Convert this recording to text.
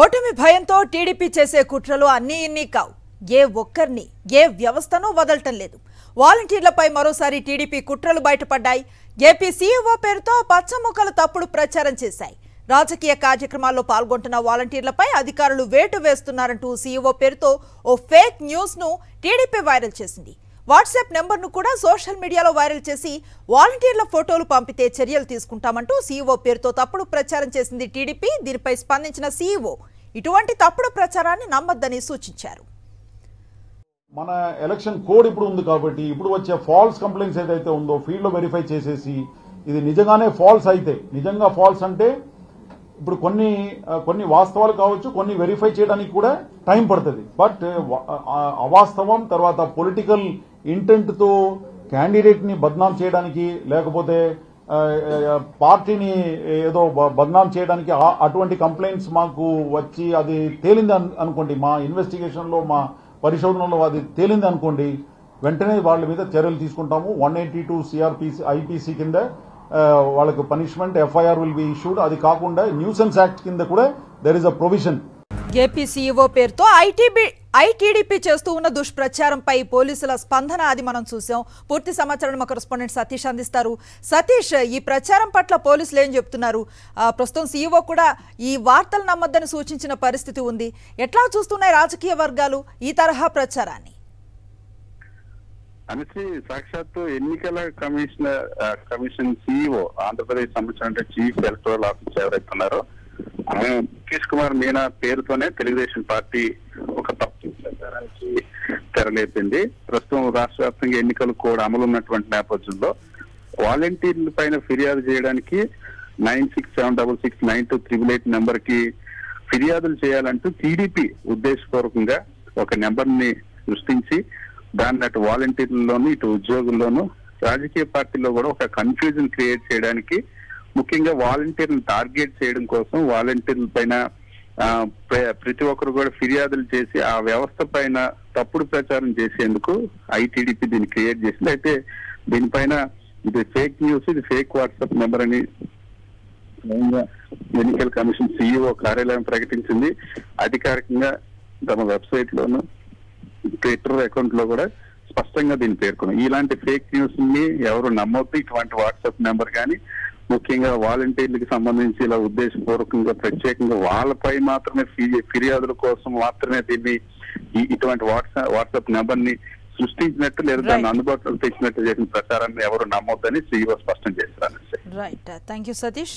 ఓటమి భయంతో టీడీపీ చేసే కుట్రలు అన్నీ ఇన్ని కావు. ఏ ఒక్కర్ని ఏ వ్యవస్థను వదలటం లేదు. వాలంటీర్లపై మరోసారి టీడీపీ కుట్రలు బయటపడ్డాయి. ఏపీ సీఈఓ పేరుతో పచ్చముక్కలు తప్పుడు ప్రచారం చేశాయి. రాజకీయ కార్యక్రమాల్లో పాల్గొంటున్న వాలంటీర్లపై అధికారులు వేటు వేస్తున్నారంటూ సీఈఓ పేరుతో ఓ ఫేక్ న్యూస్ ను టీడీపీ వైరల్ చేసింది. వాట్సాప్ నెంబర్ను కూడా సోషల్ మీడియాలో వైరల్ చేసి వాలంటీర్ల ఫోటోలు పంపితే చర్యలు తీసుకుంటామంటూ సీఈఓ పేరుతో తప్పుడు ప్రచారం చేసింది టీడీపీ. దీనిపై స్పందించిన సీఈఓ ఇటువంటి తప్పుడు ప్రచారాన్ని నమ్మొద్దని సూచించారు. మన ఎలక్షన్ కోడ్ ఇప్పుడు ఉంది కాబట్టి ఇప్పుడు వచ్చే ఫాల్స్ కంప్లైంట్స్ ఏదైతే ఉందో ఫీల్డ్ లో వెరిఫై చేసేసి ఇది నిజంగానే ఫాల్స్ అయితే, నిజంగా ఫాల్స్ అంటే ఇప్పుడు కొన్ని వాస్తవాలు కావచ్చు, కొన్ని వెరిఫై చేయడానికి కూడా టైం పడుతుంది. బట్ అవాస్తవం తర్వాత పొలిటికల్ ఇంటెంట్ తో క్యాండిడేట్ ని బద్నాం చేయడానికి లేకపోతే పార్టీని ఏదో బద్నాం చేయడానికి అటువంటి కంప్లైంట్స్ మాకు వచ్చి అది తేలింది అనుకోండి, మా ఇన్వెస్టిగేషన్ లో మా పరిశోధనలో అది తేలింది అనుకోండి, వెంటనే వాళ్ళ మీద చర్యలు తీసుకుంటాము. 182 సిఆర్పిసి ఐపీసీ కింద వాళ్ళకు punishment FIR will be issued. అది కాకుండా న్యూసెన్స్ యాక్ట్ కింద కూడా there is a provision. AP CEO పేరుతో ఐటీడీపీ చేస్తూ ఉన్న దుష్ప్రచారంపై పోలీసుల స్పందన అది మనం చూసాం. పూర్తి సమాచారం మా కరెస్పాండెంట్ సతీష్ అందిస్తారు. సతీష్, ఈ ప్రచారం పట్ల పోలీసులు ఏం చెప్తున్నారు? ప్రస్తుతం సీఈఓ కూడా ఈ వార్తలు నమ్మొద్దని సూచించిన పరిస్థితి ఉంది. ఎట్లా చూస్తున్నాయి రాజకీయ వర్గాలు ఈ తరహా ప్రచారాన్ని? అనేసి సాక్షాత్తు ఎన్నికల కమిషన్ సీఈఓ ఆంధ్రప్రదేశ్ సంబంధించిన చీఫ్ ఎలక్టరల్ ఆఫీసర్ ఎవరైతే ఉన్నారో ముఖేష్ కుమార్ మీనా పేరుతోనే తెలుగుదేశం పార్టీ ఒక తప్పుడు ప్రచారానికి తెరలేపింది. ప్రస్తుతం రాష్ట్ర వ్యాప్తంగా ఎన్నికలు కూడా అమలు ఉన్నటువంటి నేపథ్యంలో వాలంటీర్ల పైన ఫిర్యాదు చేయడానికి 9676692888 నెంబర్ కి ఫిర్యాదులు చేయాలంటూ టీడీపీ ఉద్దేశపూర్వకంగా ఒక నెంబర్ ని సృష్టించి దాన్ని అటు వాలంటీర్లలోను ఇటు ఉద్యోగుల్లోనూ రాజకీయ పార్టీలో కూడా ఒక కన్ఫ్యూజన్ క్రియేట్ చేయడానికి, ముఖ్యంగా వాలంటీర్లను టార్గెట్ చేయడం కోసం వాలంటీర్ల పైన ప్రతి ఒక్కరు కూడా ఫిర్యాదులు చేసి ఆ వ్యవస్థ పైన తప్పుడు ప్రచారం చేసేందుకు ఐటీడీపీ దీన్ని క్రియేట్ చేసింది. అయితే దీనిపైన ఇది ఫేక్ న్యూస్, ఇది ఫేక్ వాట్సాప్ నెంబర్ అని ఎన్నికల కమిషన్ సీఈఓ కార్యాలయం ప్రకటించింది. అధికారికంగా తమ వెబ్సైట్ లోను ట్విట్టర్ అకౌంట్ లో కూడా స్పష్టంగా దీన్ని పేర్కొన్నారు. ఇలాంటి ఫేక్ న్యూస్ ని ఎవరు నమ్మొద్దు. ఇటువంటి వాట్సాప్ నెంబర్ కానీ ముఖ్యంగా వాలంటీర్లకు సంబంధించి ఇలా ఉద్దేశపూర్వకంగా ప్రత్యేకంగా వాళ్ళపై మాత్రమే ఫిర్యాదుల కోసం మాత్రమే దీన్ని ఇటువంటి వాట్సాప్ నెంబర్ ని సృష్టించినట్టు లేదా దాన్ని అందుబాటులోకి తెచ్చినట్టు చేసిన ప్రచారాన్ని ఎవరు నమ్మొద్దని సీఈఓ స్పష్టం చేశారు. Right, thank you Satish.